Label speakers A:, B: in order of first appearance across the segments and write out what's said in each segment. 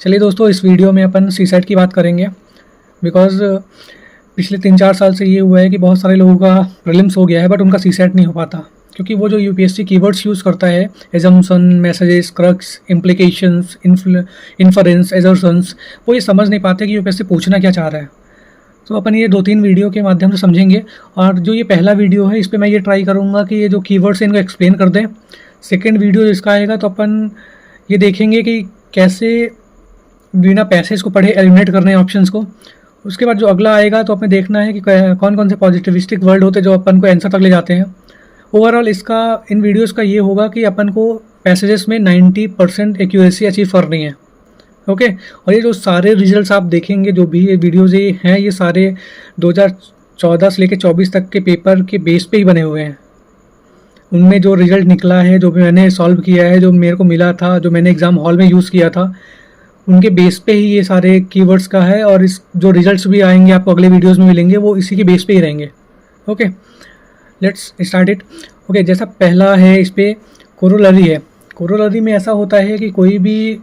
A: चलिए दोस्तों, इस वीडियो में अपन सीसैट की बात करेंगे। बिकॉज़ पिछले 3-4 साल से ये हुआ है कि बहुत सारे लोगों का प्रीलिम्स हो गया है बट उनका सीसैट नहीं हो पाता, क्योंकि वो जो यूपीएससी कीवर्ड्स यूज़ करता है, assumption, messages, crux, implications, inference, assertions, वो ये समझ नहीं पाते कि यूपीएससी पूछना क्या चाह रहा है। तो अपन ये 2-3 वीडियो के माध्यम से समझेंगे। और जो ये पहला वीडियो है, इस पे मैं ये ट्राई करूँगा कि ये जो कीवर्ड्स हैं इनको एक्सप्लेन कर दें। सेकंड वीडियो जिसका आएगा तो अपन ये देखेंगे कि कैसे बिना पैसेज को पढ़े एलिमिनेट करने हैं ऑप्शंस को। उसके बाद जो अगला आएगा तो अपने देखना है कि कौन कौन से पॉजिटिविस्टिक वर्ड होते हैं जो अपन को आंसर तक ले जाते हैं। ओवरऑल इसका इन वीडियोस का ये होगा कि अपन को पैसेजेस में 90% एक्यूरेसी अचीव करनी है। ओके। और ये जो सारे रिजल्ट्स आप देखेंगे, जो भी ये वीडियोज़ ये हैं, ये सारे 2014 से लेकर 24 तक के पेपर के बेस पे ही बने हुए हैं। उनमें जो रिजल्ट निकला है, जो मैंने सॉल्व किया है, जो मेरे को मिला था, जो मैंने एग्ज़ाम हॉल में यूज़ किया था, उनके बेस पे ही ये सारे कीवर्ड्स का है। और इस जो रिजल्ट्स भी आएंगे आपको अगले वीडियोस में मिलेंगे, वो इसी के बेस पे ही रहेंगे। Okay, let's start it. Okay, जैसा पहला है इस पर कोरोलरी है। कोरोलरी में ऐसा होता है कि कोई भी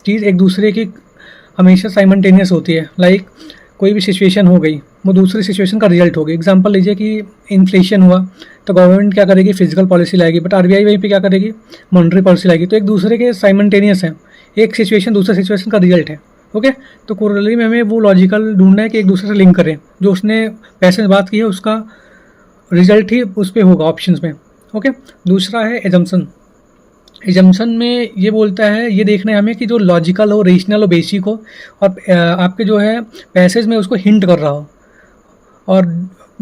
A: चीज़ एक दूसरे की हमेशा साइमल्टेनियस होती है। लाइक कोई भी सिचुएशन हो गई, वो दूसरी सिचुएशन का रिजल्ट होगी। एग्जांपल लीजिए कि इन्फ्लेशन हुआ तो गवर्नमेंट क्या करेगी, फिजिकल पॉलिसी लाएगी, बट आरबीआई वहीं पे क्या करेगी, मॉनेटरी पॉलिसी लाएगी। तो एक दूसरे के साइमल्टेनियस हैं, एक सिचुएशन दूसरे सिचुएशन का रिजल्ट है। ओके, तो कोरोलरी में हमें वो लॉजिकल ढूंढना है कि एक दूसरे से लिंक करें। जो उसने पैसे में बात की है उसका रिजल्ट ही उस पर होगा ऑप्शंस में। ओके, दूसरा है एजम्पशन। एजम्पशन में ये बोलता है, ये देखना है हमें कि जो लॉजिकल हो, रेशनल हो, बेसिक हो, और आपके जो है पैसेज में उसको हिंट कर रहा हो। और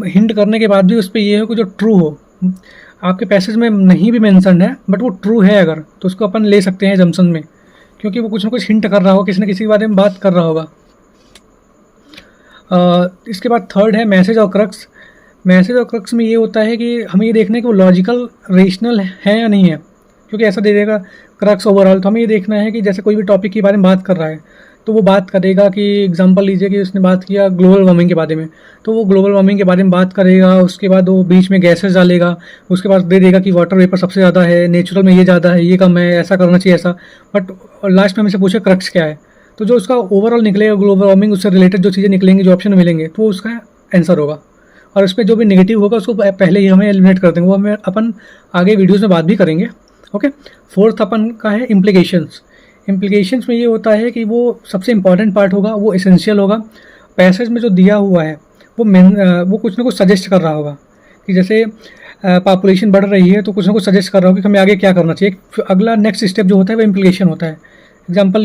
A: हिंट करने के बाद भी उस पर ये हो कि जो ट्रू हो। आपके पैसेज में नहीं भी मेंशन है बट वो ट्रू है अगर, तो उसको अपन ले सकते हैं एजम्पशन में, क्योंकि वो कुछ ना कुछ हिंट कर रहा होगा, किसी न किसी के बारे में बात कर रहा होगा। इसके बाद थर्ड है मैसेज और क्रक्स। मैसेज और क्रक्स में ये होता है कि हमें ये देखना है कि वो लॉजिकल रेशनल है या नहीं है, क्योंकि ऐसा दे देगा क्रक्स ओवरऑल। तो हमें ये देखना है कि जैसे कोई भी टॉपिक के बारे में बात कर रहा है तो वो बात करेगा कि एग्जांपल लीजिए कि उसने बात किया ग्लोबल वार्मिंग के बारे में, तो वो ग्लोबल वार्मिंग के बारे में बात करेगा। उसके बाद वो बीच में गैसेस डालेगा, उसके बाद दे देगा कि वाटर वेपर सबसे ज़्यादा है, नेचुरल में ये ज़्यादा है, ये कम है, ऐसा करना चाहिए ऐसा। बट लास्ट में हमें से पूछे क्रक्स क्या है, तो जो उसका ओवरऑल निकलेगा ग्लोबल वार्मिंग, उससे रिलेटेड जो चीज़ें निकलेंगी, जो ऑप्शन मिलेंगे, तो वो उसका आंसर होगा। और उस पर जो भी नेगेटिव होगा उसको पहले ही हमें एलिमिनेट कर देंगे, वो हमें अपन आगे वीडियोज़ में बात भी करेंगे। ओके, फोर्थ अपन का है इम्प्लीकेशंस। इम्प्लीकेशंस में ये होता है कि वो सबसे इंपॉर्टेंट पार्ट होगा, वो एसेंशियल होगा। पैसेज में जो दिया हुआ है वो कुछ ना कुछ सजेस्ट कर रहा होगा कि जैसे पॉपुलेशन बढ़ रही है तो कुछ ना कुछ सजेस्ट कर रहा होगा कि हमें आगे क्या करना चाहिए। अगला नेक्स्ट स्टेप जो होता है वो इम्प्लीकेशन होता है। एग्जाम्पल